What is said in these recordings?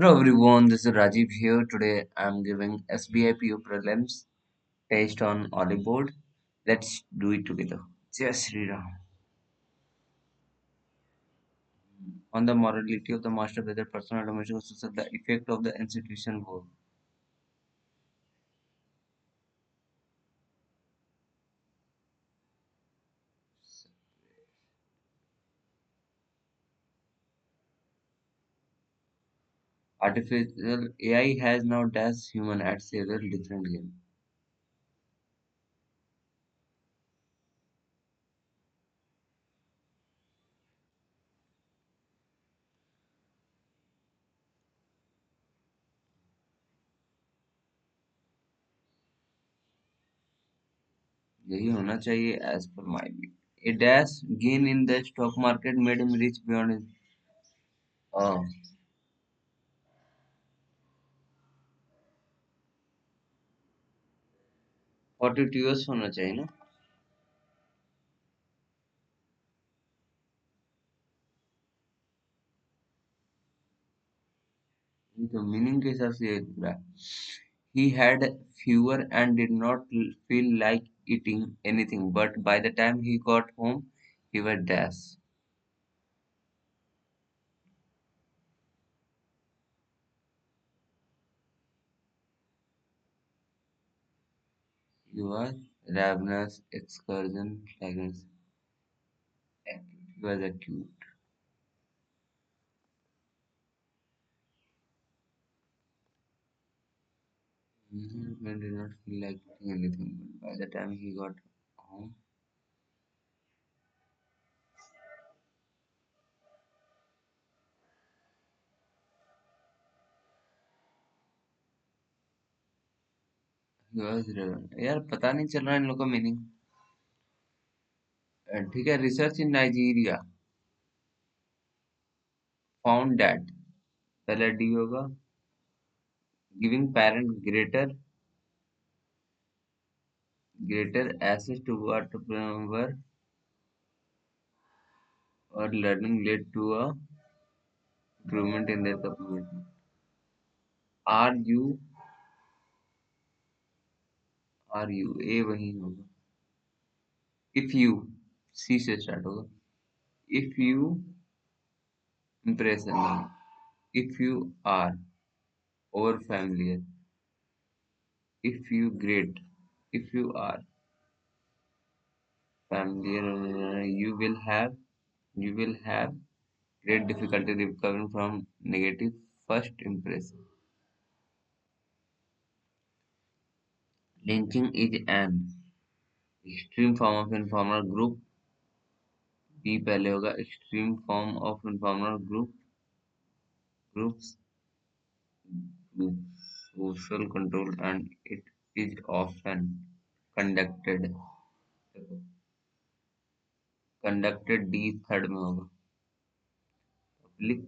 Hello everyone, this is Rajiv here. Today I'm giving SBI PO prelims based on Olive board. Let's do it together. Jai Sri Ram. On the morality of the master, whether personal automation or social, the effect of the institution work. Artificial AI has now dashed human at several different games. यही होना चाहिए as per my view. A dash gain in the stock market made him rich beyond his. Uh, 42 years होना चाहिए ना. ये तो meaning के हिसाब से ये दिख रहा है. He had fever and did not feel like eating anything, but by the time he got home, he was dead. He was ravenous, excursion, fragrance. He was acute. He did not feel like eating anything, but by the time he got home, he was ravenous. यार पता नहीं चल रहा इन लोग का meaning. ठीक है. Research in Nigeria found that पहले डी होगा. Giving parent greater access to whatever or learning led to a improvement in their community. Are you are you A वही होगा. If you C से start होगा. If you impression नहीं. If you are over familiar. If you great. If you are familiar, you will have great difficulty recovering from negative first impression. Lynching is an extreme form of informal B पहले होगा. Extreme form of informal groups social control and it is often conducted conducted D third में होगा. Public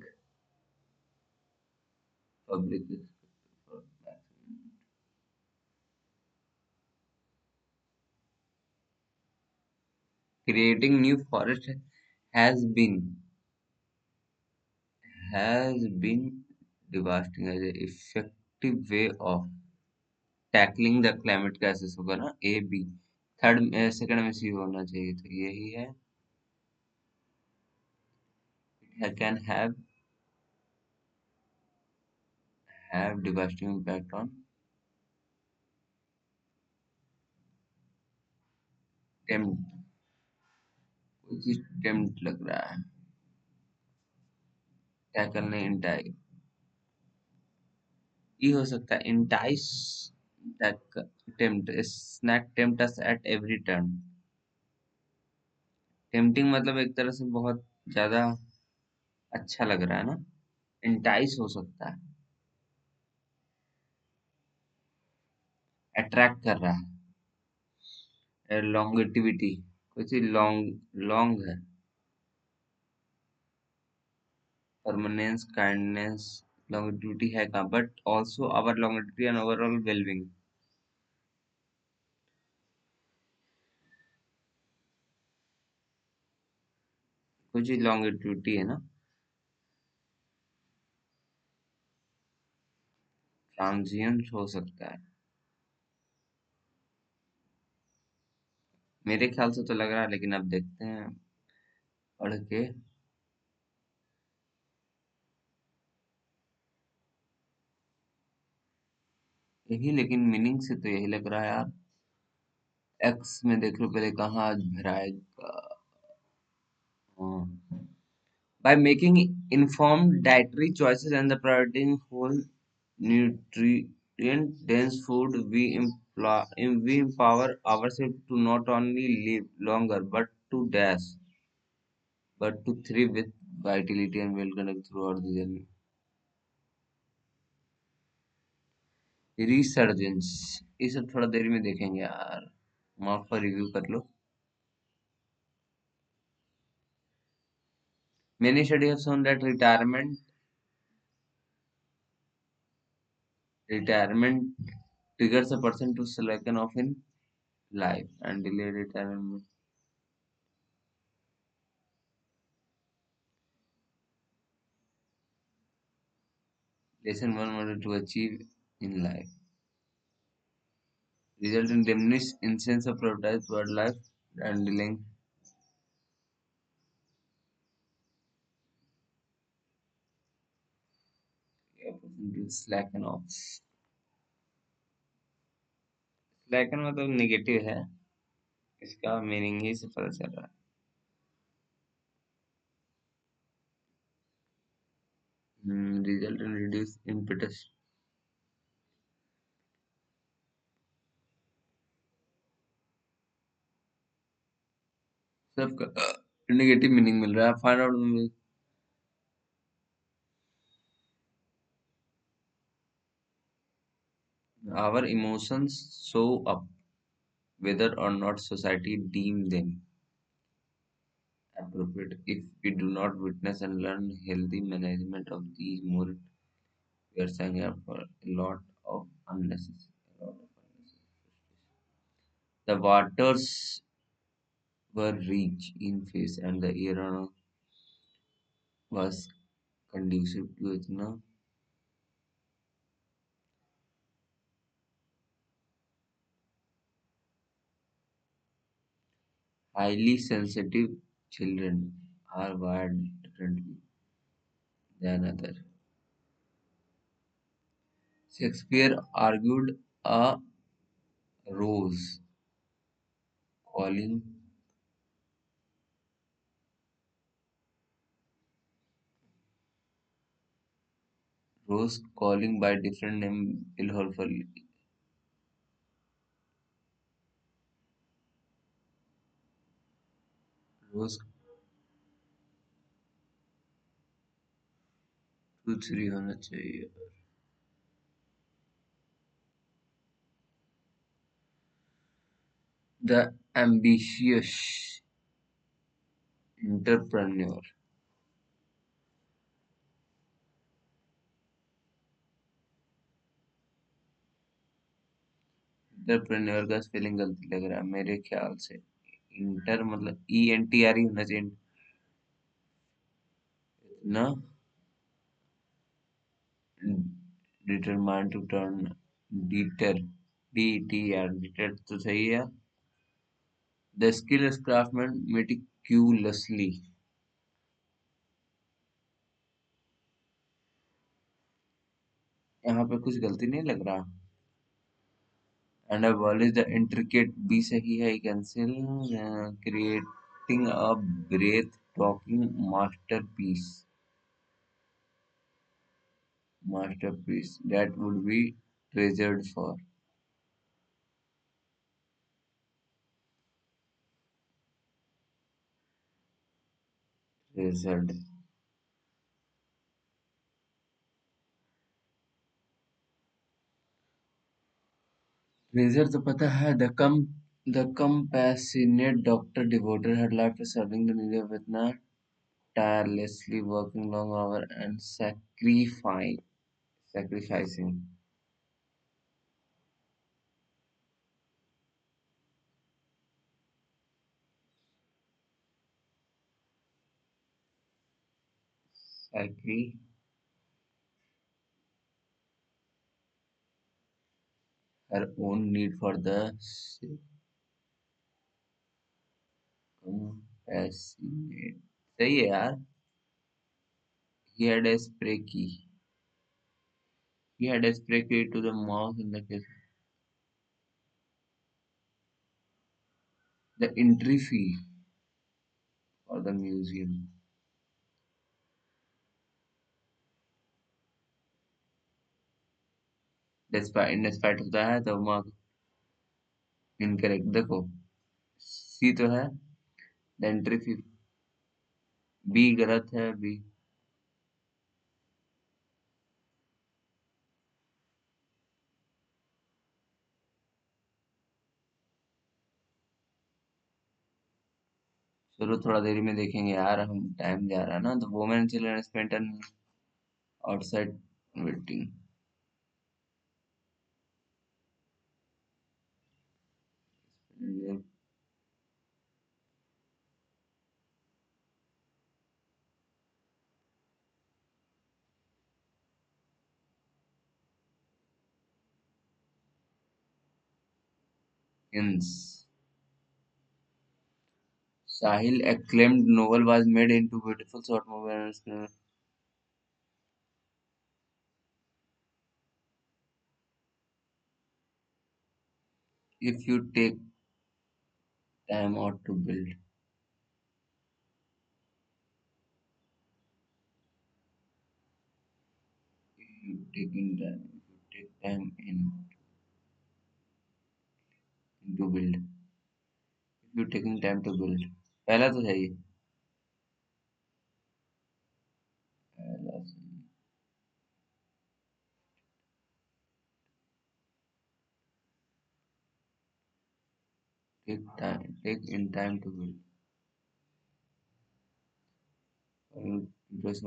public creating new forest has been devastating as an effective way of tackling the climate crisis होगा ना. A B third second में सी होना चाहिए तो यही है. it can have devastating impact on temp. कोई चीज टेम्प्ट लग रहा है. टैकल नहीं इंटाई. ये हो सकता है entice. Tempt snack tempt us at every turn. Tempting मतलब एक तरह से बहुत ज्यादा अच्छा लग रहा है ना. इंटाइस हो सकता है अट्रैक्ट कर रहा है. लॉन्गेटिविटी कोई चीज लॉन्ग लॉन्ग है. परमानेंस काइंडनेस लॉन्गेटिविटी है कहाँ but also our longevity and overall wellbeing. कोई चीज लॉन्गेटिविटी है ना. ट्रांजिएंट हो सकता है। मेरे ख्याल से तो लग रहा है, लेकिन अब देखते हैं पढ़ के। यही, लेकिन मीनिंग से तो यही लग रहा है यार। एक्स में देख लो पहले कहाँ भराएगा। हाँ। By making informed dietary choices and the prioritizing whole nutrient dense food, we empower ourselves to not only live longer but to thrive with vitality and well conduct throughout the journey. Resurgence, ये सब थोड़ा देर में देखेंगे यार। माफ पर review कर लो। Many studies have shown that retirement triggers a person to slacken off in life and delay retirement. Lesson one wanted to achieve in life result in diminished instance of prioritized wildlife and dealing a person to slacken off. Slacken मतलब negative है, इसका meaning ही से पता चल रहा है। Result in reduce impetus, सबका negative meaning मिल रहा है। Find out our emotions show up whether or not society deem them appropriate. If we do not witness and learn healthy management of these more, we are signing up for a lot of unnecessary. A lot of unnecessary. The waters were rich in fish and the air was conducive to it. No? Highly sensitive children are wired differently than others. Shakespeare argued a rose calling rose calling by different name ilhorfully. Rose 2 3 होना चाहिए। The ambitious entrepreneur entrepreneur का spelling गलती लग रहा है मेरे ख्याल से। इंटर मतलब ENTR ही होना चाहिए ना। डिटरमाइन टू टर्न डीटर DETR डिटर तो सही है। द स्किल क्राफ्टमैन मेटिक्यूलसली, यहाँ पे कुछ गलती नहीं लग रहा। एंड abolish द इंट्रिकेट भी सही है। Cancel creating a breathtaking masterpiece that would be treasured for treasured। treasure तो पता है। the compassionate doctor devoted her life to serving the needy of Vietnam, tirelessly working long hours and sacrificing sacri her own need for the compassionate. सही है यार. He had a spray key. He had a spray key to the mouse in the case. The entry fee for the museum. Despite in spite of that, the mark incorrect. देखो सी तो है. The entry fee. B गलत है. B. चलो थोड़ा देरी में देखेंगे यार. हम टाइम जा रहा है ना. The woman and children spent an outside waiting. Hence, Sahil acclaimed novel was made into beautiful short movie and if you take time out to build. If you take time to build. If you taking time to build. पहला तो है ये. पहला सही. Take in time to build. Impress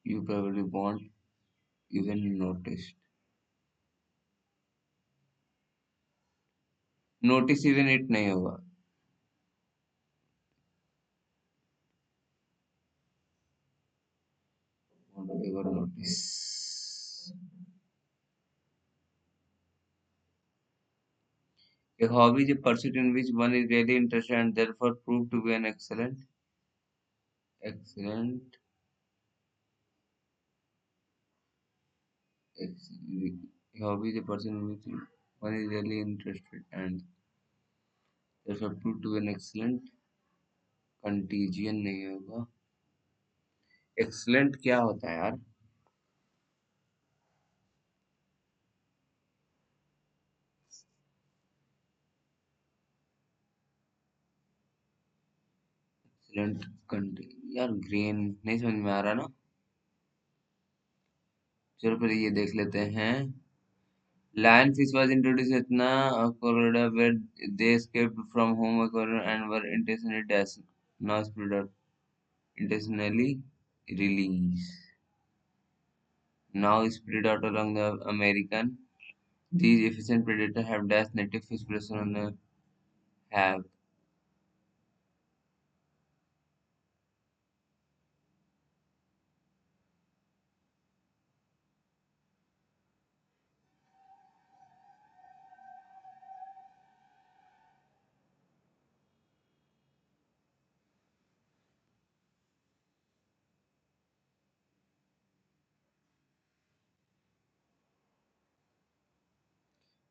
you probably won't even notice. Notice even it नहीं होगा. Won't ever notice. A hobby is a pursuit in which one is really interested and therefore proved to be an excellent, ex- a hobby is a pursuit in which one is really interested and therefore proved to be an excellent contagion नहीं होगा. Excellent क्या होता है यार? Excellent यार grain नहीं समझ में आ रहा ना. चलो फिर ये देख लेते हैं. Lionfish was introduced at Florida where they escaped from home and were now intentionally released. Now spread out along the American. These efficient predators have dashed native fish population on the have.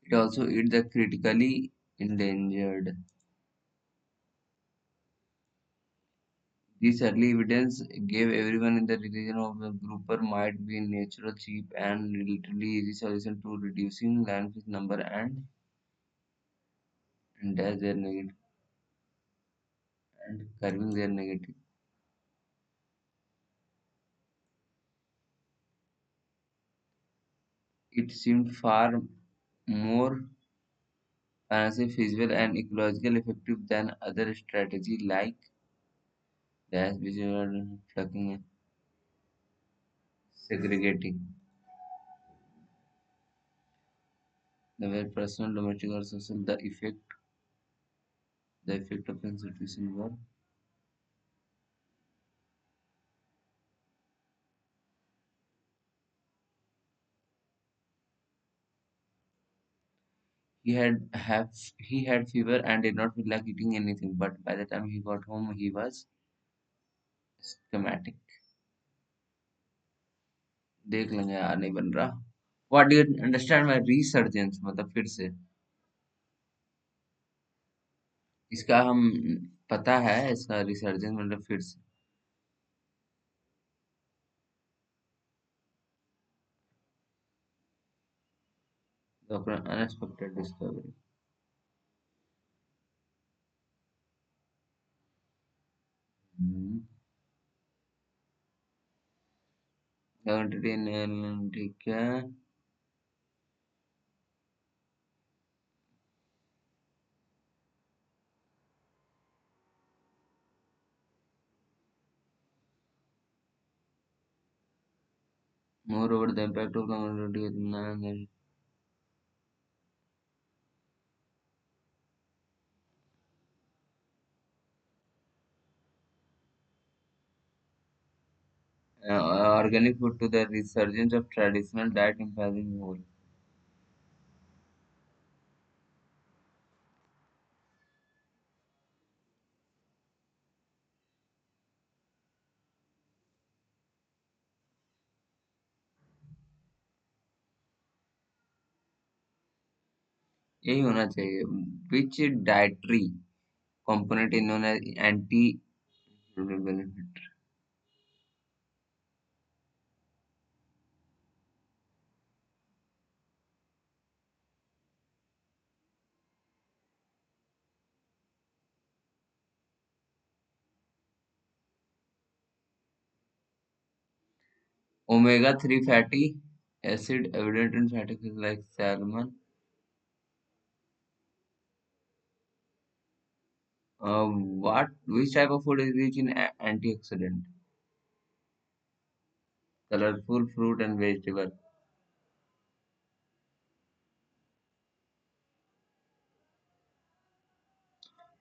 It also eats the critically endangered. This early evidence gave everyone in the region of the grouper might be a natural, cheap, and relatively easy solution to reducing lionfish number and dash their negative and curbing their negative. It seemed far more financially feasible and ecologically effective than other strategies like dash, visual plucking, and segregating. The were personal, domestic, or social, the effect of institution were. He had fever and did not feel like eating anything, but by the time he got home he was schematic. देख लेंगे यार, नहीं बन रहा. What do you understand by resurgence? मतलब फिर से. इसका हम पता है, इसका रिसर्जेंस मतलब फिर से. तो अपना अनएक्सपेक्टेड डिस्कवरी. हम्म. ठीक है. Moreover, the impact of community. Organic food to the resurgence of traditional diet impacting whole. यही होना चाहिए. Which dietary component is known as anti benefit? Omega-3 fatty acid evident in fatty fish like salmon. Which type of food is rich in antioxidant? Colorful fruit and vegetable.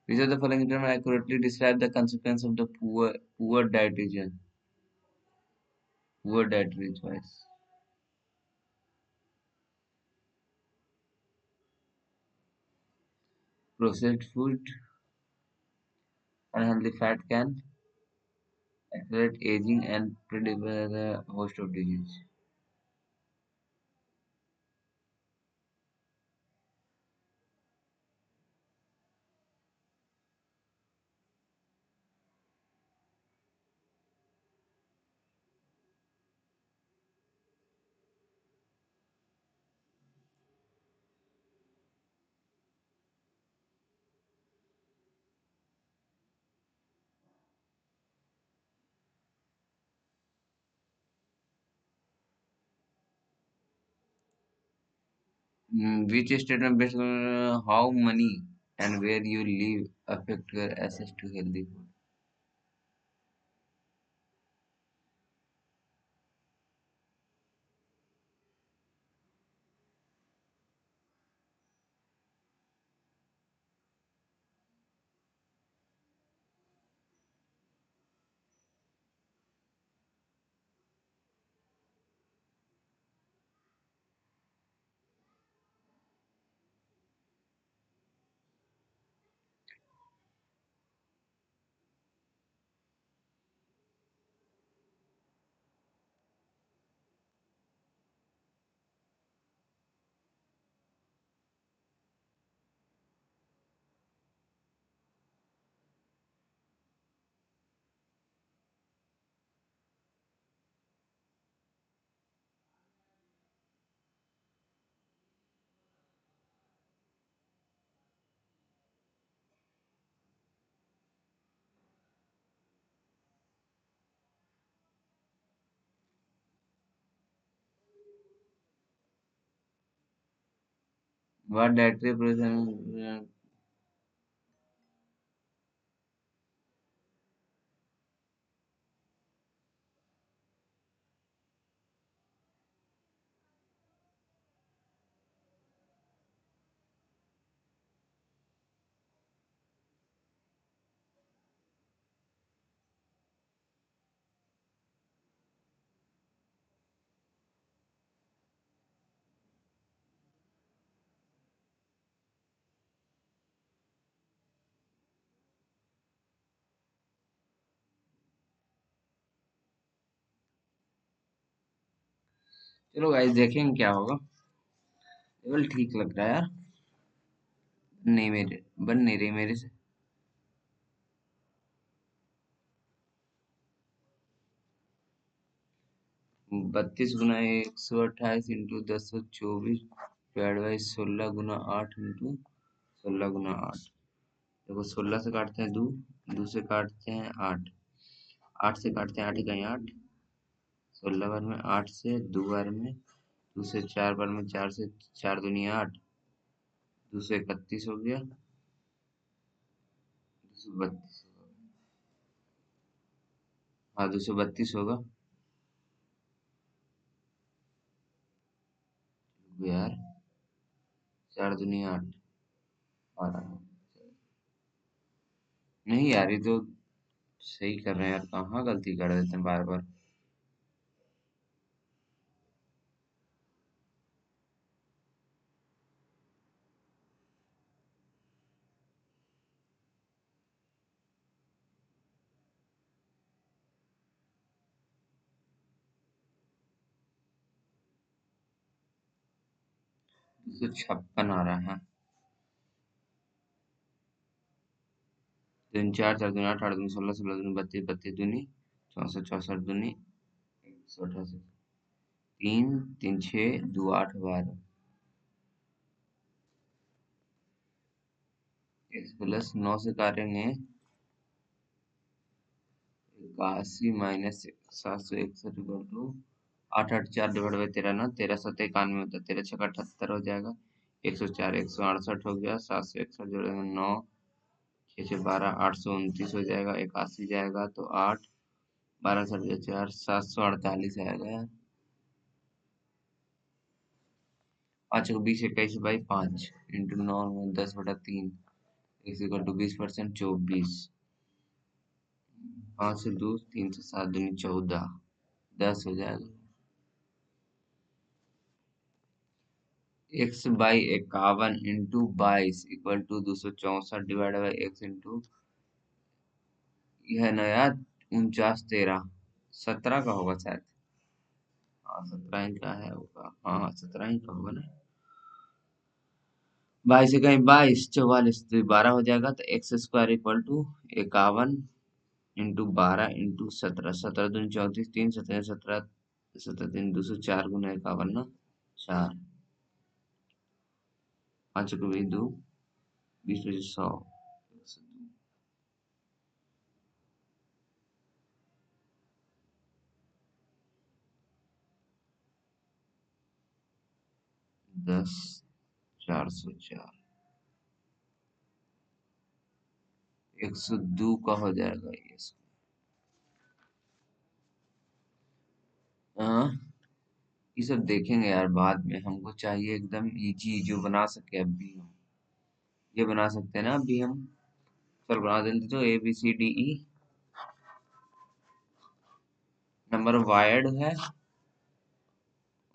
Which of the following terms accurately describe the consequence of the poor dietitian? Poor dietary choice. Processed food, unhealthy fat can accelerate aging and predispose a host of disease. Which statement based on how money and where you live affect your access to healthy food? What dietary present? चलो guys देखेंगे क्या होगा। केवल ठीक लग रहा है यार। नहीं मेरे बन नहीं रही मेरे से। 32 गुना 128 into 10 124 divide by 16 Guna 8 into 16 गुना 8। देखो 16 से काटते हैं दो, दो से काटते हैं आठ, आठ से काटते हैं आठ इकाई आठ, 16 बार में आठ से दो बार में, दो से चार बार में, चार से चार दुनिया आठ, 231 हो गया, 232। हाँ 232 होगा यार। चार दुनिया आठ, बारह। नहीं यार ये तो सही कर रहे हैं यार, कहाँ गलती कर देते हैं बार बार। तो 56 आ रहा है। तीन चार, चार दूनी आठ, आठ दूनी 16, 16 दूनी 32, 32 दूनी 64, 64 दूनी 188, तीन, तीन छः, दो आठ, 12। एक्स प्लस 9 से काटेंगे 81 - 761 इक्वल टू आठ, आठ चार डिवाइड बाई 13 ना, 13 7 91 होता है, 13 6 78 हो जाएगा। 104 168 हो गया, 761 जोड़ेंगे 9, 6 6 12, 829 हो जाएगा, 81 जाएगा तो 8, 12 सड़ चार, 748 आएगा यार। 5 को 20 21 by 5 into 9 10/3 is equal to 20%, 24। 5 से 2, 3 से 7 दूनी 14, 10 हो जाएगा। x by 51 into 22 equal to 264 divide by x into, यह ना यार 49 13, 17 का होगा शायद। हाँ 17 ही का है होगा, हाँ 17 ही का होगा ना। 22 से कहीं 22, 44 तो 12 हो जाएगा, तो x square equal to 51 into 12 into 17, 17 दूनी 34, 3 17 17, 17 3 204 गुना 51 ना, 4, 5 को भी 2, 20 25 100, 10, 404, 102 का हो जाएगा ये। हाँ ये सब देखेंगे यार बाद में, हमको चाहिए एकदम इजी जो बना सके अभी हम। ये बना सकते हैं ना अभी हम। चल बना देते तो A B C D E, number wired है,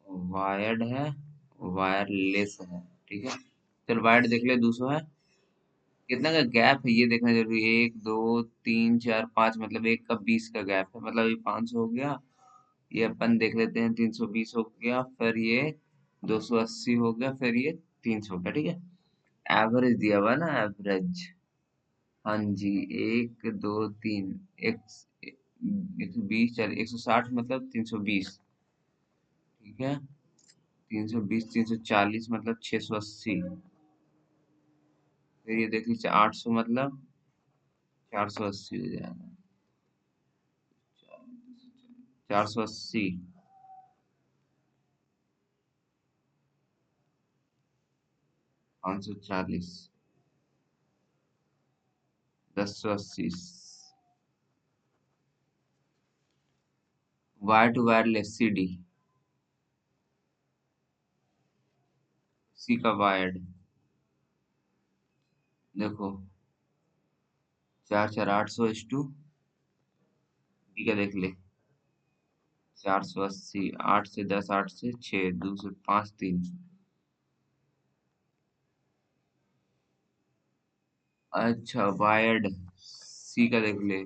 वायर्ड है, वायरलेस है, ठीक है। चल वायर्ड देख ले 200 है। कितना का गैप है ये देखना जरूरी है, 1 2 3 4 5, मतलब एक का 20 का गैप है, मतलब ये 500 हो गया। ये अपन देख लेते हैं 320 हो गया, फिर ये 280 हो गया, फिर ये 300 हो गया, ठीक है। एवरेज दिया हुआ है ना, एवरेज। हाँ जी, 1 2 3, एक 120, चल 160 मतलब 320, ठीक है। 320 340 मतलब 680, फिर ये देख लीजिए 800 मतलब 480 हो जाएगा। 480, 540, 1080। Wire to wireless C D, C का वायर्ड देखो, 4 4 800 डी का देख ले, 480, 8 से 10, 8 से 6, 2 से 5 3। अच्छा वायर्ड सी का देख ले,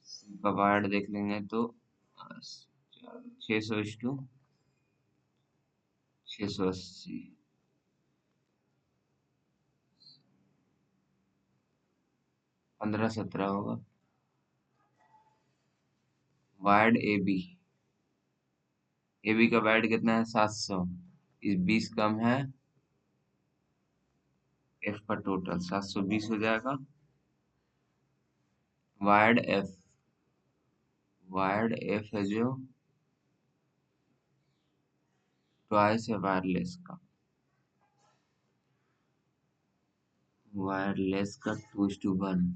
सी का वायर्ड देख लेंगे तो 600 इस्टू 680, 1517 होगा। Wide A B, A B का वाइड कितना है? 700। इस 20 कम है, एफ का टोटल 720 हो जाएगा। वाइड एफ, वाइड एफ है जो ट्वाइस है वायरलेस का, वायरलेस का 2:1।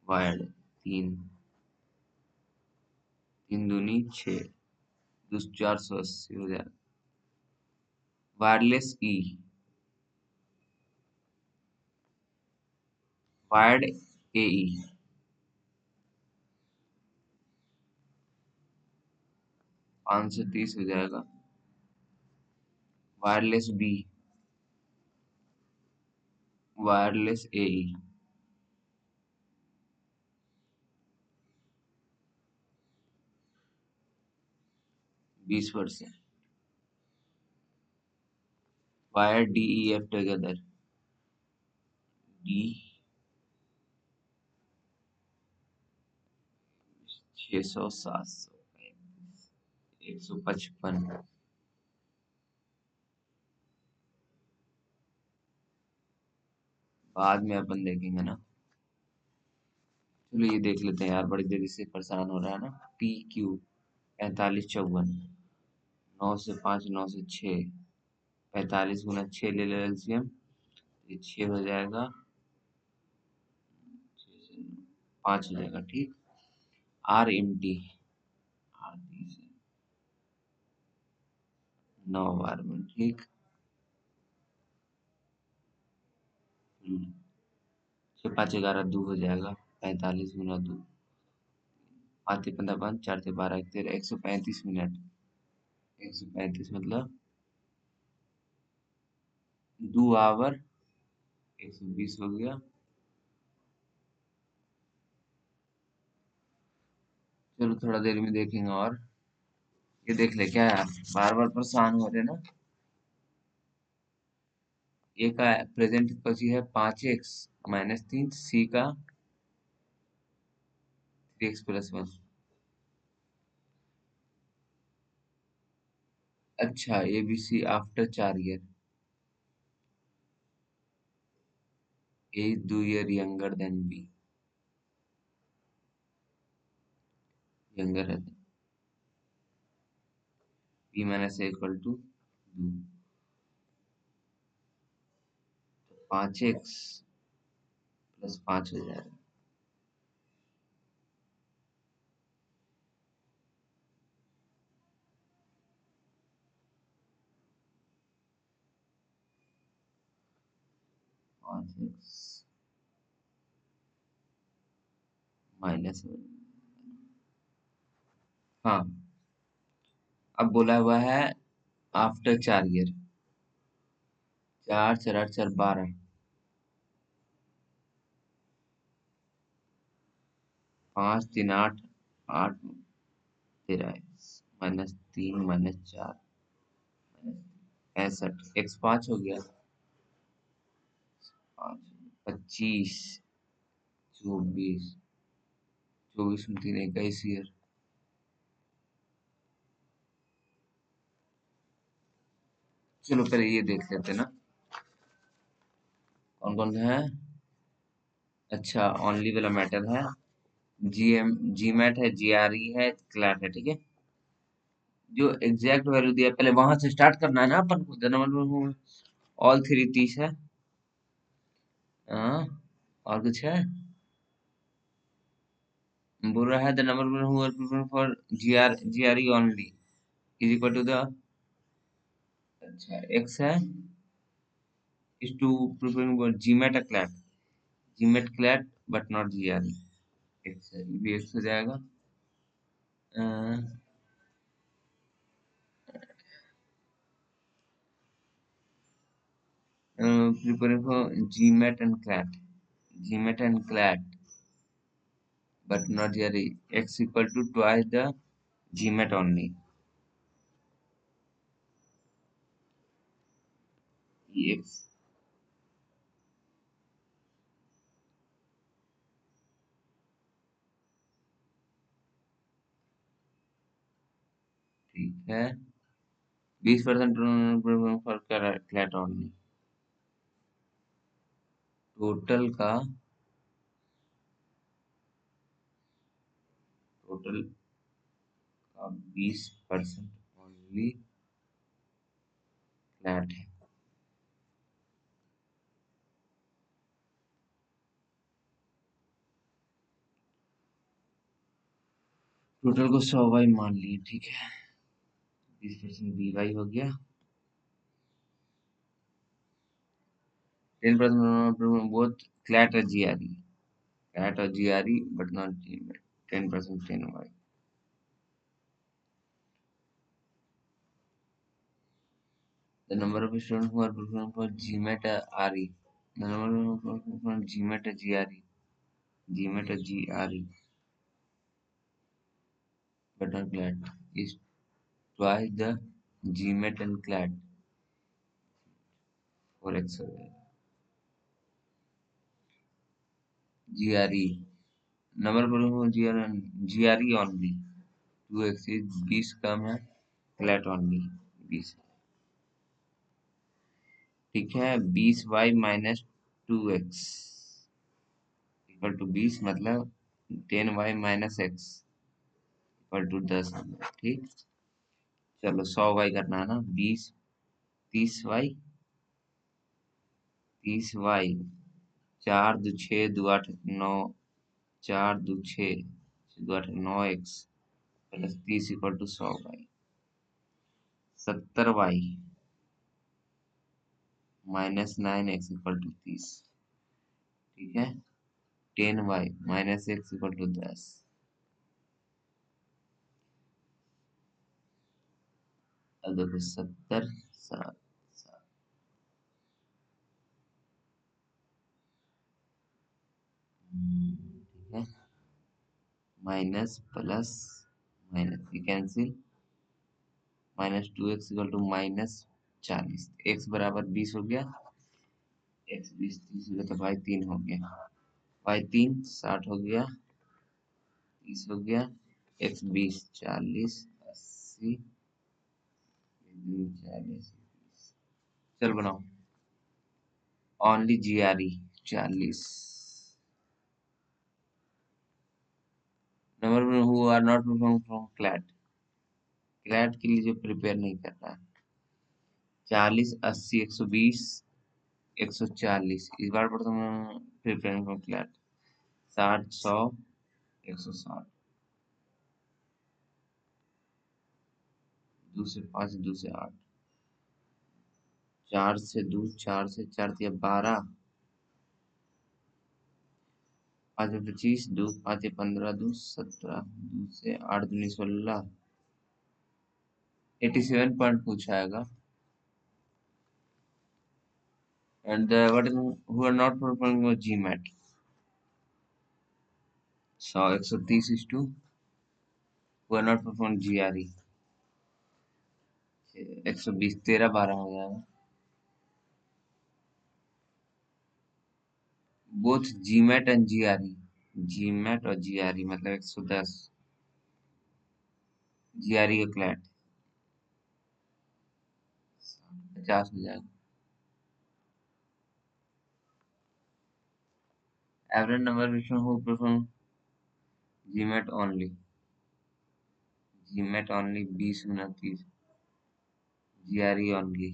वायर्ड 3, 3 दूनी 6, 480 हो जाएगा। वायरलेस ई, वायर्ड ए ई 530 हो जाएगा। वायरलेस बी, वायरलेस ए ई 20%। Wire D E F together, D 600, 700, 155। बाद में अपन देखेंगे ना। चलो ये देख लेते हैं यार, बड़ी देरी से परेशान हो रहा है ना। पी क्यू 4554, 9 से 5, 9 से 6, 45 × 6 ले लो एलसीएम, ये 6 हो जाएगा, 5 हो जाएगा, ठीक। आर एम टी, आर 9 बार में, ठीक। 6 5 11 2 हो जाएगा, 45 × 2, 5 3 15 5, 4 से 12 1 13, 135 मिनट। 135 मतलब 2 आवर, 120 हो गया। चलो थोड़ा देर में देखेंगे। और ये देख ले क्या यार, बार बार परेशान हो रहे ना। ए का प्रेजेंट इक्वल है 5x-3, सी का 3x+1। अच्छा, A B C after 4 year, A 2 year younger than B, younger है। B minus A equal to 5x+5 हो जाएगा। 5x माइनस, हाँ, अब बोला हुआ है आफ्टर 4 ईयर। 4 4 8 4 12, 5 3 8, 8 13, -3 -4, -65, x5 हो गया। 25, 24, 24 में 3 21 ईयर। चलो पहले ये देख लेते हैं ना, कौन कौन है। अच्छा, ओनली वाला मैटर है, जीएम, जीमैट है, जीआरई है, क्लैट है, ठीक है। जो एग्जैक्ट वैल्यू दिया पहले वहां से स्टार्ट करना है ना अपन को। नंबर ऑल 3 30 है। हाँ, और कुछ है? बोल रहा है the number for GRE only is equal to the, अच्छा एक्स है, is to preparing GMAT CLAT, GMAT CLAT but not GRE. X है, ये भी एक्स हो जाएगा। Preparing for GMAT and CLAT, GMAT and CLAT but not GRE, x equal to twice the GMAT only. X. ठीक है, 20% for flat only. Total का total का 20% only flat है। टोटल को 100 वाई मान लिए, ठीक है। 20% बी वाई हो गया। 10% बोथ फ्लैट और जी आर ई, फ्लैट और जी आर ई बट नॉट जी में। 10% 10 Y. The number of students who are performing for GMAT or RE. The number of performing for GMAT or GRE. GMAT or GRE. But not CLAT. Is twice the GMAT and CLAT for Excel. GRE. Number of performing for GRE only. 2x is 20 कम है, CLAT only 20। ठीक है, 20y minus 2x equal to 20, मतलब 10y minus x equal to 10। ठीक, चलो 100y करना है ना। 20 30y 30y, 4 दो 6 दो 8 9, 4 दो 6 दो 8 9x plus 30 equal to 100y। 70y minus 9x equal to 30। ठीक है, 10y minus x equal to 10। अब देखो 70 7 7, ठीक है, माइनस प्लस माइनस ये cancel, minus 2x equal to minus 40। x बराबर 20 हो गया, x 20 30 हो गया तो y 3 हो गया, y 3 60 हो गया, 30 हो गया, x 20 40 80 40। चल बनाओ। Only G R E 40। Number who are not perform from CLAT, CLAT के लिए जो प्रिपेयर नहीं कर रहा है। 40 80 120 140 इस बार प्रिपेयर फ्रॉम क्लैट। 60 100 160। 2 से 5 2 से 8, 4 से 2 4 से 4 दिया 12, 5 में 25 2 5 15 2 17, 2 से 8 दूनी 16। 87 पॉइंट पूछा आएगा। And what is who are not performing with GMAT. 100 130 is to who are not performing GRE. 120 13 12 हो जाएगा। Both GMAT and GRE, GMAT और जीआरई मतलब 110। जीआरई का क्लैट 50 हो जाएगा। Average number who perform GMAT only, GMAT only 20 29। GRE only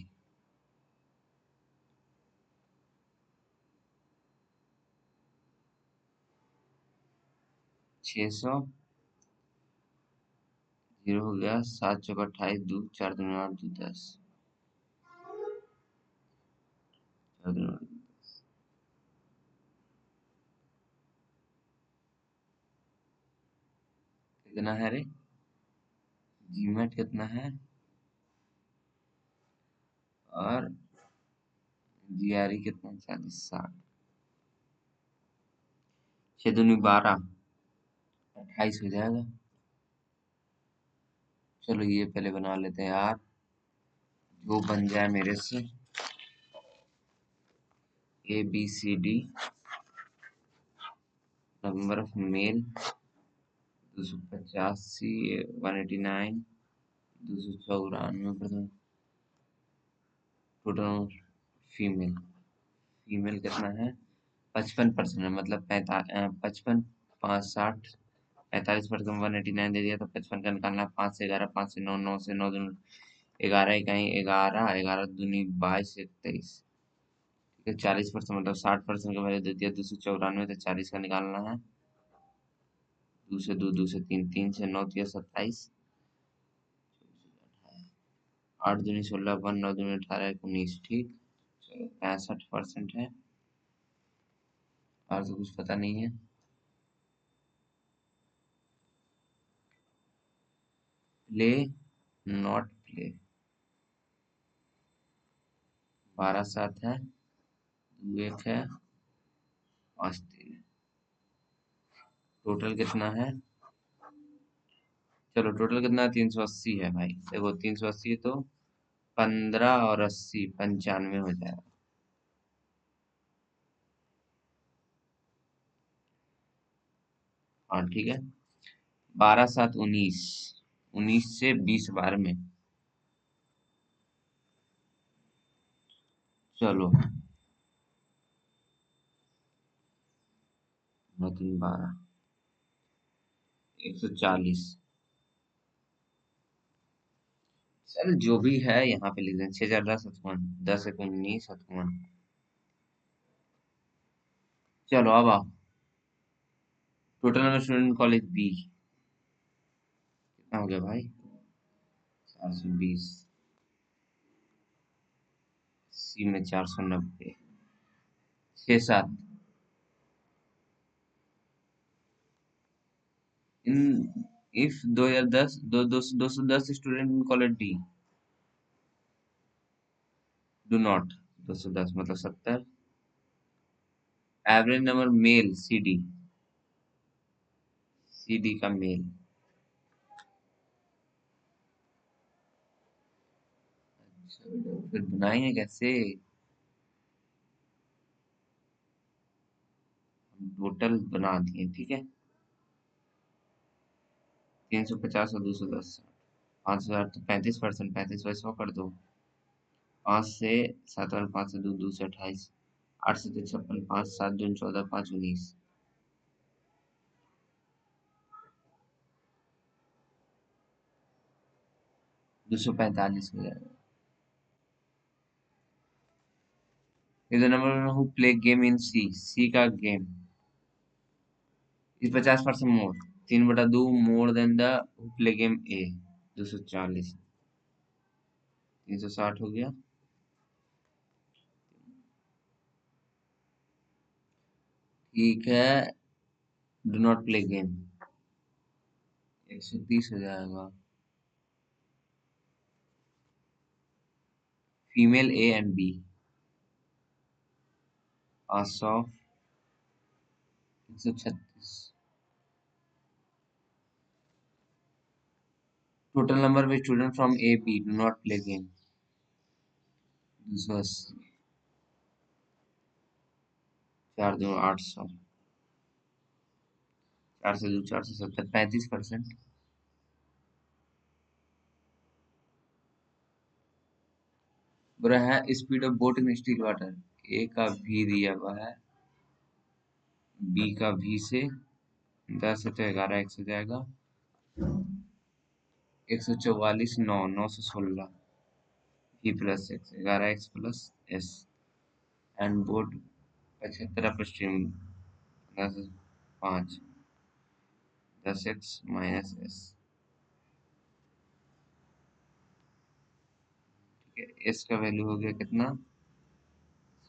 600। 0 हो गया, 7 चौका 28 2 4 दूनी 8 2 10, 4 दूनी 8। कितना है रे, जीमैट कितना है और जीआरई कितना है? 40 60। 6 दूनी 12 28 हो जाएगा। चलो ये पहले बना लेते हैं यार, जो बन जाए मेरे से। A B C D, number of male 285, 189, 294, total female, female कितना है 55% है, मतलब 55, 5, 60, 45%, 189 दे दिया तो 55 का निकालना, 5 से 11, 5 से 9, 9 से 9 दूनी 11, इकाई 11, 11 दूनी 22, 21, ठीक है 40%, मतलब 60% का वैल्यू दे दिया 294, तो 40 का निकालना है, 2 से 2, 2 से 3, 3 से 9 दिया 27, 8 दूनी 16, 1 9 दूनी 18, 19, ठीक, चलो 65% है, और तो कुछ पता नहीं है। प्ले, नॉट प्ले, 12/7 है, 2 1 है, 5 3 है, टोटल कितना है, चलो टोटल कितना है 380 है भाई, देखो 380 तो 15 और 80 95 हो जाएगा। हाँ ठीक है, 12/7 19, 19 से 20 बार में, चलो 9 3 12, 140, चल जो भी है यहाँ पे लिख दें, 6 4 10 10 1 19 57, चलो अब आओ, total number student college B कितना हो गया भाई, 420, सी में 490, 6 7, in if 2010 210 student in college D, do not 210 मतलब 70, average number male C D, C D का मेल, फिर बनाएंगे कैसे, हम टोटल बना दिए ठीक है, 350 और 210, 5,000 तो 35%, 35/100 कर दो, 5 से 7 और 5 से 2, 2 से 28, 8 से 56, 5 7 दूनी 14, 5 19, 245 हो जाएगा। Is the number who play game in C, C का game is 50% more, 3/2 more than the who play game A, 240, 360 हो गया, ठीक है, डू नॉट प्ले गेम 130 हो जाएगा, female A and B, pass of 136, total number of student from A B do not play game 280, 4 2 800, 4 से 2 470, 35%, बुरा है speed of boat in still water, A का भी दिया हुआ है, बी का भी से 10 है तो 11 x हो जाएगा, 144 9 9 से 16, भी plus x 11 x plus s, and boat 75 पर स्ट्रीम 10 5, 10 x माइनस s, ठीक है, s का वैल्यू हो गया कितना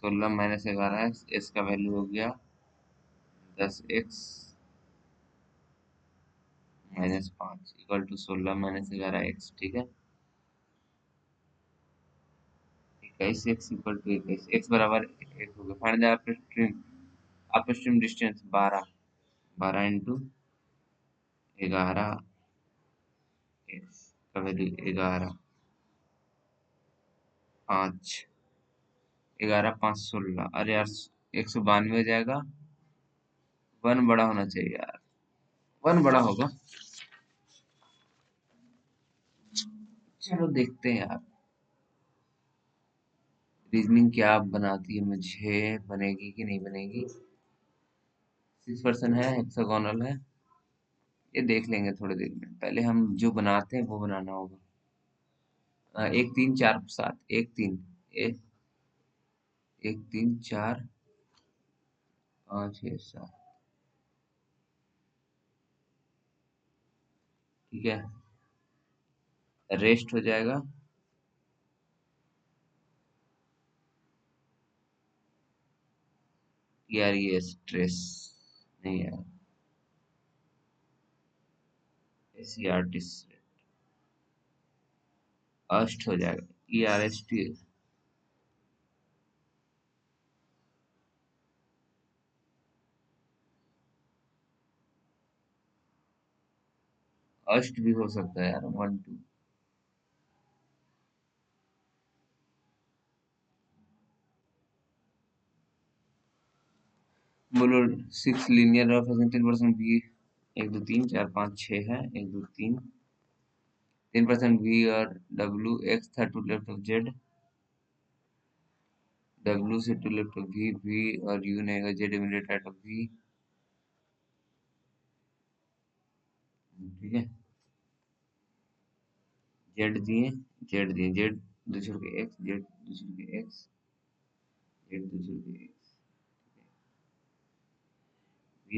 16 माइनस 11 x, s का वैल्यू हो गया 10 x -5 equal to 16 minus 11 x, ठीक है, 21 x इक्वल टू 21, x बराबर 1 हो गया, find the upstream distance 12, 12 into 11 x का वैल्यू 11, 5 11 5 16, अरे यार 192 हो जाएगा। वन बड़ा होना चाहिए यार, वन बड़ा होगा। चलो देखते हैं यार, रीजनिंग क्या बनाती है मुझे, बनेगी कि नहीं बनेगी। 6% है, हेक्सागोनल है, ये देख लेंगे थोड़ी देर में। पहले हम जो बनाते हैं वो बनाना होगा। 1 3 4 7, 1 3, एक 1 3 4 5 6 7, ठीक है। रेस्ट हो जाएगा, यार ये स्ट्रेस नहीं यार, SERT अष्ट हो जाएगा, ERST। अष्ट भी हो सकता है यार, 1 2। बोलो। 6 लीनियर ऑफ 3% भी, 1 2 3 4 5 6 है, 1 2 3 3% V और W, X था to left of Z, W से टू लेफ्ट ऑफ V और U नहीं होगा, Z immediate right of V, ठीक है। Z दूसरे के X, Z दूसरे के X, Z दूसरे के X, V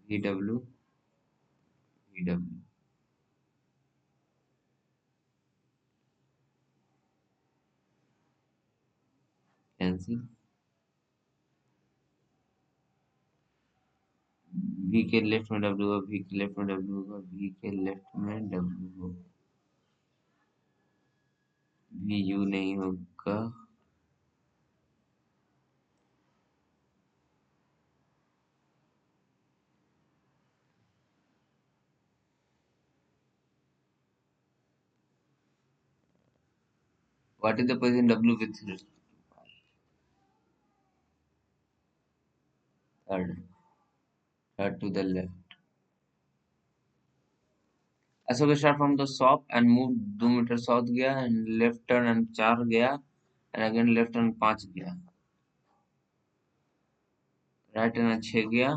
VW VW cancel. V के लेफ्ट में W होगा, V के लेफ्ट में W होगा, V के लेफ्ट में W होगा, VU नहीं होगा। What is the position W with third, third to the left? Ashok start from the shop and moved 2 meter south गया, and left turn and 4 गया, and again left turn 5 गया, right turn 6 गया,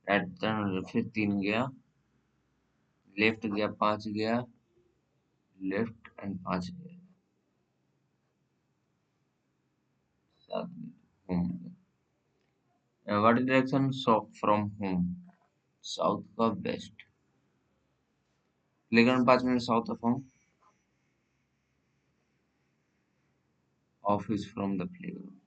right turn फिर 3 गया, left गया 5 गया, left and 5 गया, 7 गया, home. What is direction shop from home? South का west. Playground 5 minute south of home, office from the playground,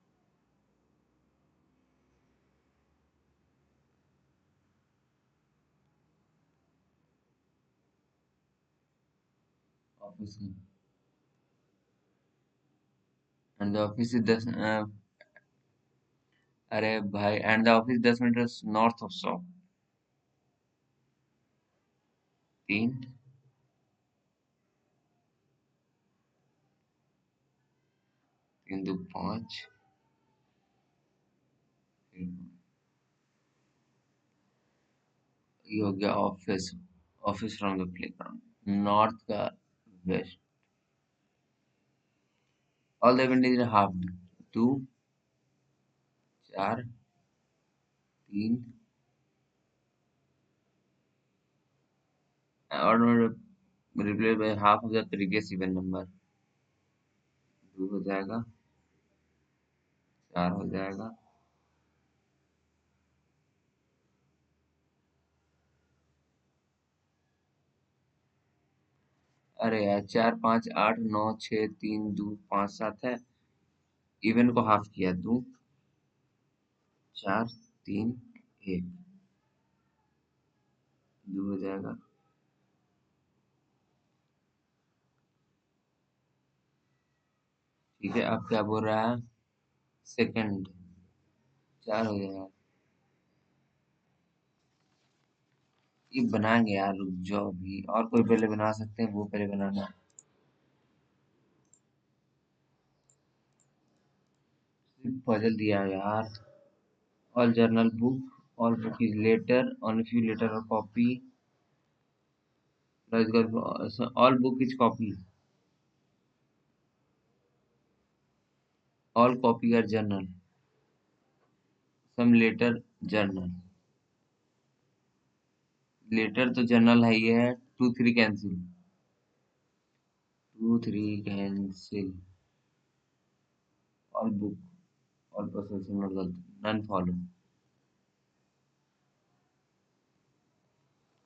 office. And the office is 10, अरे भाई, and the office 10 meter north of shop. 3 3 2 5, ये हो गया office, office from the playground north का west. All the event is half, 2 4 3, और replace by half of the previous even number, 2 हो जाएगा, 4 हो जाएगा। अरे यार 4 5 8 9 6 3 2 5 7 है, इवन को हाफ किया, 2 4 3 1, 2 हो जाएगा। ठीक है, अब क्या बोल रहा है, सेकंड 4 हो जाएगा। ये बनाएंगे यार, रुक जाओ अभी, और कोई पहले बना सकते हैं, वो पहले बनाना। पजल दिया है यार। All journal book, all book is letter, on few letter और copy, all book is copy, all copy are journal, some letter journal. Letter तो जर्नल है, ये है। Two three cancel, two three cancel, all book, all processing note गलत, none follow,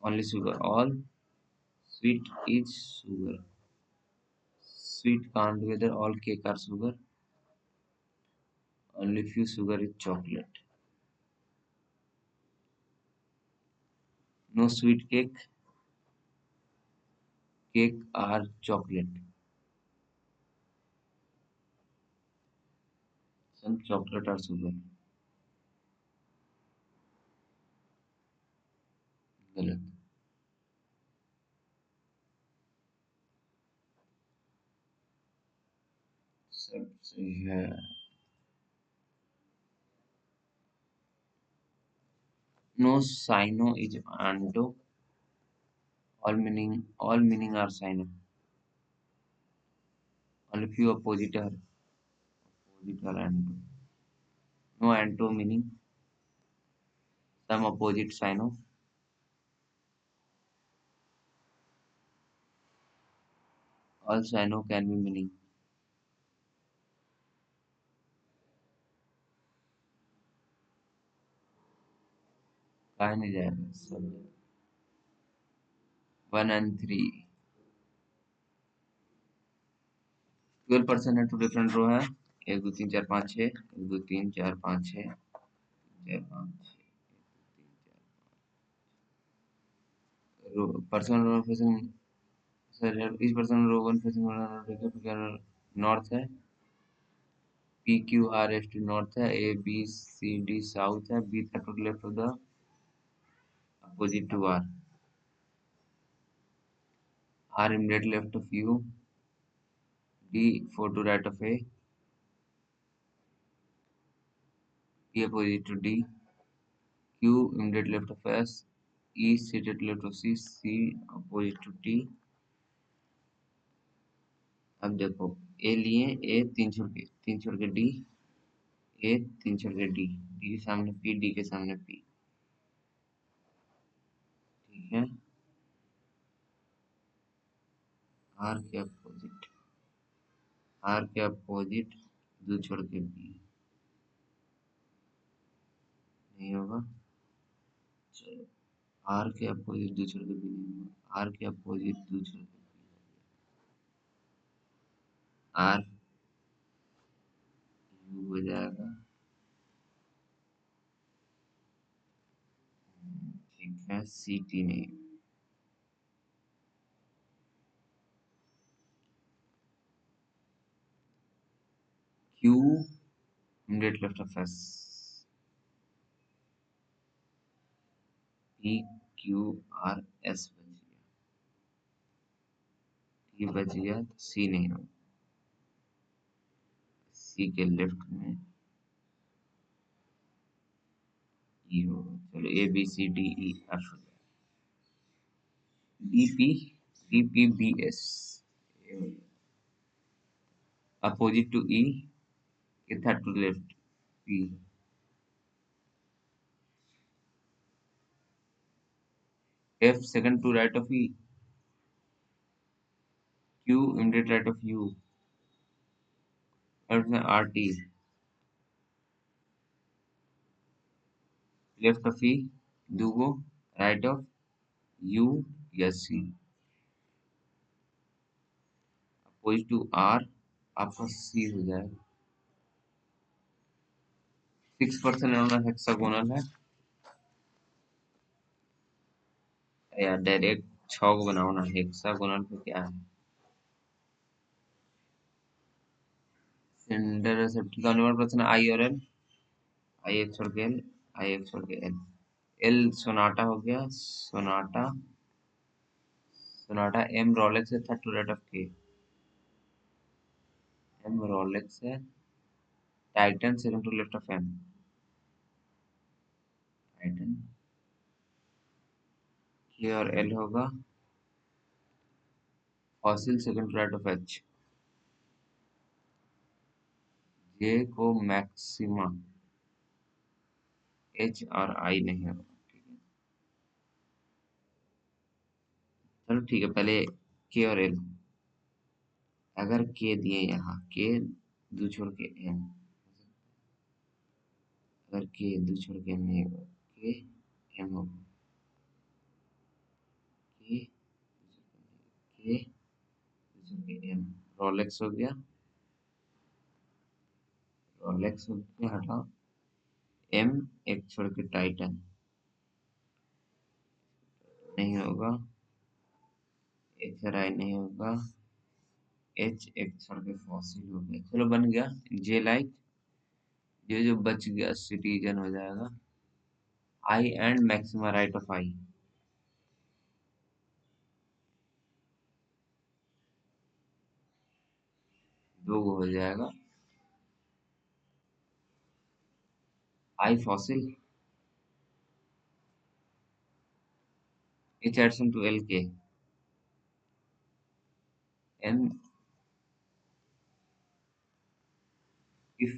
only sugar, all sweet is sugar, sweet can't together, all cake are sugar, only few sugar is chocolate, no sweet cake, cake are chocolate, some chocolate are sugar। गलत। सब सही है। No sino is anto, all meaning are sino, only few opposite are anto, no anto meaning, some opposite sino, all sino can be meaning। कहा नहीं जाएगा सब। 1 and 3, 12% है, to different रो है, 1 2 3 4 5 6, 1 2 3 4 5 6, 4 5 row, personal row facing, sir इस personal row one facing north है, P Q R S T north है, A B C D south है, बी था to left of the opposite to R immediate left of U, D four to right of A, E opposite to D, Q immediate left of S, E seated left of C, C opposite to T. अब देखो, ए लिए, ए तीन छोड़ के D, ए तीन छोड़ के D, D के सामने पी, डी के सामने पी, ठीक है। आर के अपोजिट, आर के अपोजिट दो छोड़ के बी, नहीं होगा। चलो, आर के अपोजिट दो छोड़ के बी नहीं होगा, आर के अपोजिट दो छोड़ के आर यू हो जाएगा, ठीक है। सी टी नहीं, Q immediate left of S, P Q R S बच गया, टी बच गया, सी नहीं होगा, सी के लेफ्ट में ई होगा। चलो, A B C D E F, D P, D P B S, opposite to E, K third to left P, F second to right of E, Q immediate right of U, left में R T, left of E दूगो, right of you या सी, opposite to are आपका सी हो जाएगा। 6% hexagonal है या direct 6 को बनाओ ना, हेक्सागोनल पे क्या है। सिलेंडर सेप्टिक का नंबर प्रश्न आई और एल, आई एक छोड़ के एल, आई एक छोड़ के एल, एल सोनाटा हो गया, सोनाटा। सोनाटा एम रोलेक्स है, third to right of K. M Rolex है, Titan second to left of M. Titan. K और एल होगा, Fossil second to right of H. J को मैक्सिमा, एच और आई नहीं होगा। ठीक है, चलो ठीक है, पहले के और एल। अगर के दिए यहाँ, के दो छोड़ के एम, अगर के दो छोड़ के एम नहीं होगा, के एम होगा, के के दो छोड़ के एम। रोलेक्स हो गया, रोलेक्स हो गया, हटाओ। एम एक छोड़ के टाइटन नहीं होगा, एच और आई नहीं होगा, एच एक छोड़ के फॉसिल हो गया। चलो बन गया जे लाइक, ये जो बच गया सिटीजन हो जाएगा। I and Maxima right of I, दो हो जाएगा। I Fossil, H Edson to L K, N if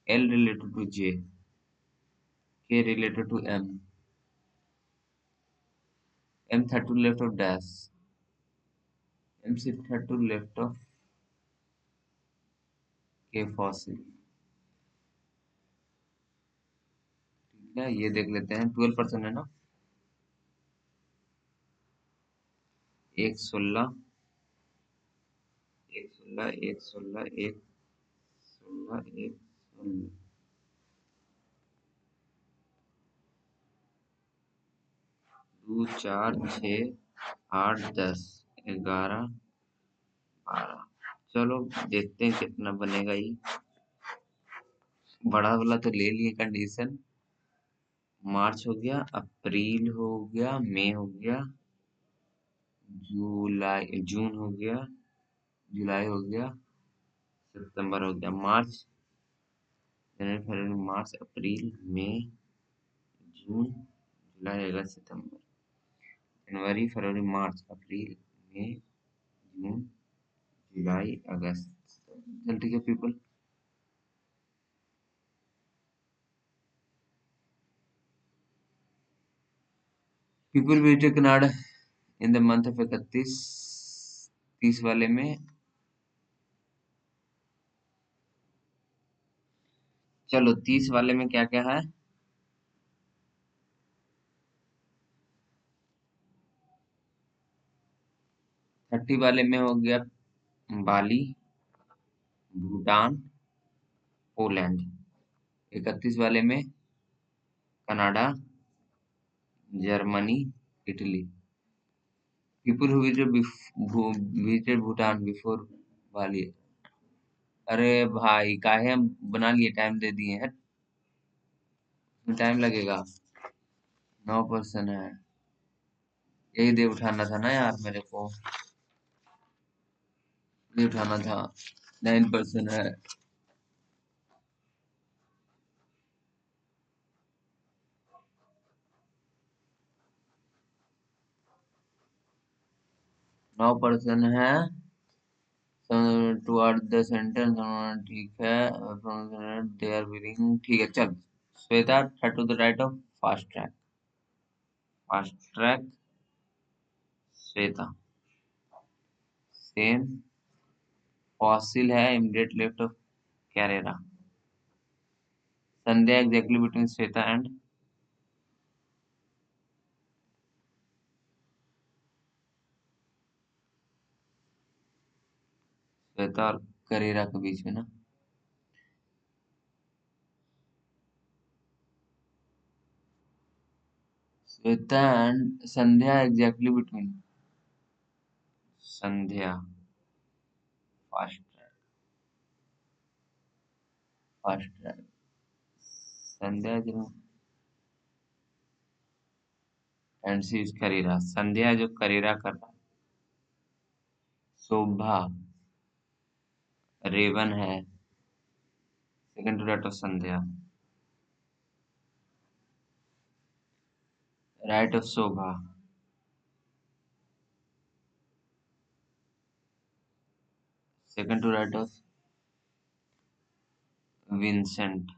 L related to J, K related to M third to left of dash, M shift third to left of K fossil। ठीक है, ये देख लेते हैं, 12% है ना। एक 16, एक 16, एक 16, एक 16, एक 16, दो 4 6 8 10 11 12। चलो देखते हैं कितना बनेगा ये। बड़ा वाला तो ले लिए कंडीशन। मार्च हो गया, अप्रैल हो गया, मई हो गया, जुलाई जून हो गया, जुलाई हो गया, सितंबर हो गया, मार्च, जनवरी फरवरी मार्च अप्रैल मई जून जुलाई अगस्त सितंबर। जनवरी फरवरी मार्च अप्रैल मई जून जुलाई अगस्त। चल ठीक है people. People visit Canada in the month of 31, 30 वाले में। चलो 30 वाले में क्या क्या है। 30 वाले में हो गया बाली, भूटान, पोलैंड। 31 वाले में Canada, Germany, Italy. People who visited Bhutan before Bali। अरे भाई काहे हम बना लिए, टाइम दे दिए हैं, टाइम लगेगा। 9% है, यही दे उठाना था ना यार मेरे को, ये उठाना था। 9% है। 9% है। टुवर्ड द सेंटेंस, ठीक है। दे आर विलिंग, ठीक है चल। Shweta third to the right of Fastrack, Fastrack Shweta. Same Fossil है immediate left of Carrera. Sandhya exactly between Shweta and, Shweta और करेरा के बीच में ना। Shweta and Sandhya exactly between, Sandhya Fastrack, Fastrack Sandhya जो and C is Carrera. Sandhya है जो करेरा कर रहा है। शोभा रेवन है। Second to right of Sandhya. Right of Shobha. Second to right of Vincent.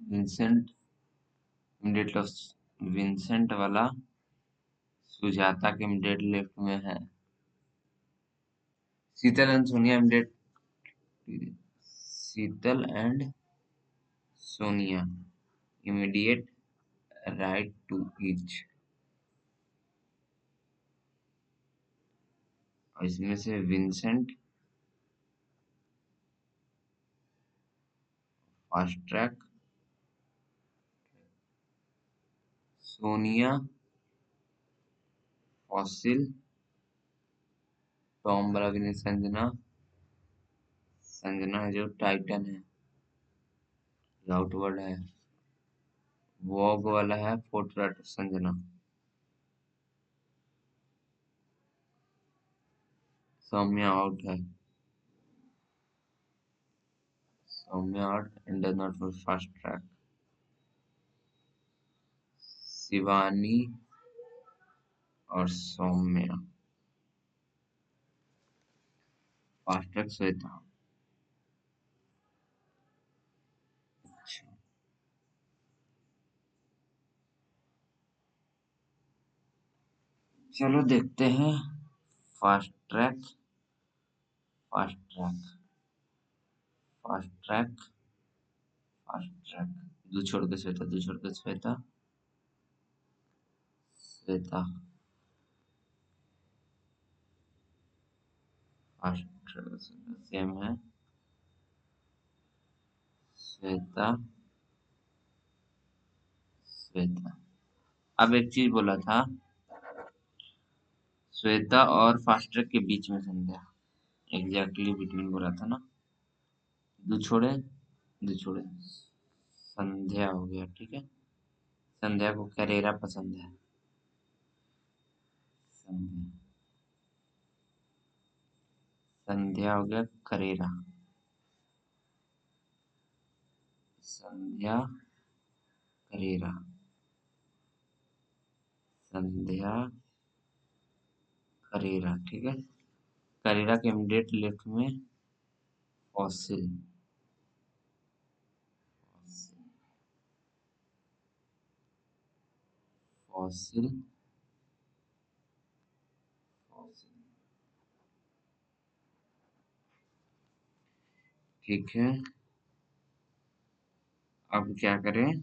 Vincent immediate of Vincent वाला सुजाता के इमीडिएट लेफ्ट में है। Sheetal and Sonia immediate. Sheetal and Sonia immediate right to each. और इसमें से Vincent Fastrack. Sonia Fossil. Tom वाला भी नहीं। संजना। संजना है जो टाइटन है। आउटवर्ड है। वॉग वाला है फोर्ट संजना। सौम्या आउट है। Saumya out and does not for Fastrack. Shivani और सौम्या। Fastrack Shweta. अच्छा, चलो देखते हैं। Fastrack. Fastrack. Fastrack. Fastrack. दो छोड़ के श्वेता। दो छोड़ के Shweta. Shweta. Fastrack same है। श्वेता। श्वेता। अब एक चीज बोला था। श्वेता और फास्ट ट्रैक के बीच में संध्या। एग्जैक्टली बिटवीन बोला था ना। दो छोड़े। दो छोड़े। संध्या हो गया। ठीक है। संध्या को करेरा पसंद है। संध्या। संध्या हो गया करेरा। संध्या करेरा। संध्या करेरा। ठीक है। करेरा के इमीडिएट लेफ्ट में फॉसिल। फॉसिल। फॉसिल। ठीक है। अब क्या करें।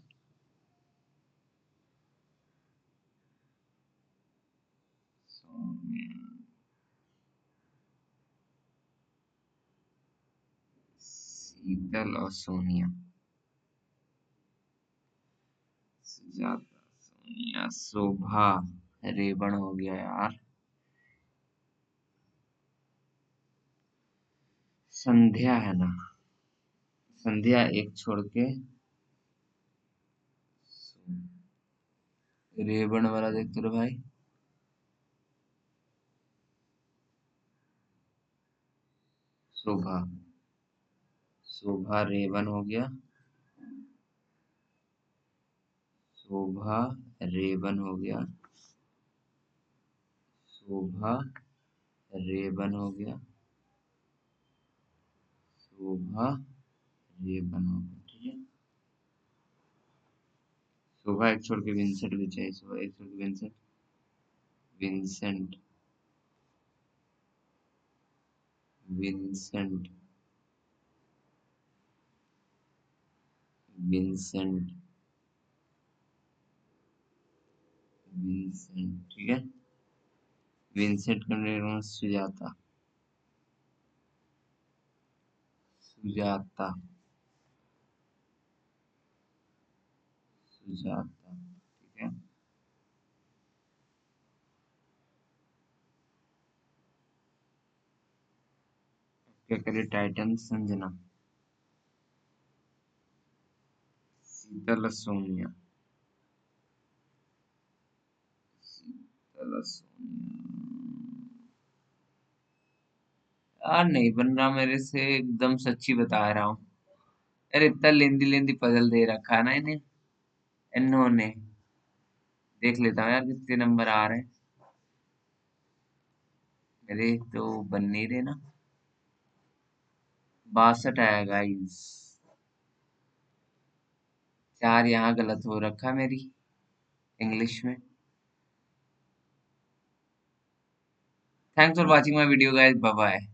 शीतल और सोनिया। सुजाता। सोनिया। शोभा। रेवण हो गया यार। संध्या है ना। संध्या एक छोड़ के रेवण वाला देखते रहो भाई। शोभा। शोभा रेवन हो गया। शोभा रेवन हो गया। शोभा रेवन हो गया। शोभा रेवन हो गया। ठीक है। शोभा एक छोड़ के विंसेंट भी चाहिए। शोभा एक छोड़ के Vincent. Vincent. Vincent. Vincent. Vincent. ठीक है। विंसेंट का निर्माण सुजाता। सुजाता। सुजाता। ठीक है। क्या करें। टाइटन संजना। तलसोनिया, तलसोनिया। यार नहीं बन रहा मेरे से, एकदम सच्ची बता रहा हूँ। यार इतना लेंदी लेंदी पजल दे रखा है ना इन्हें, इन्होंने। देख लेता हूँ यार कितने नंबर आ रहे हैं। मेरे तो बन नहीं रहे ना। 62 आया गाइस। 4 यहाँ गलत हो रखा मेरी इंग्लिश में। Thanks for watching my video guys, bye bye.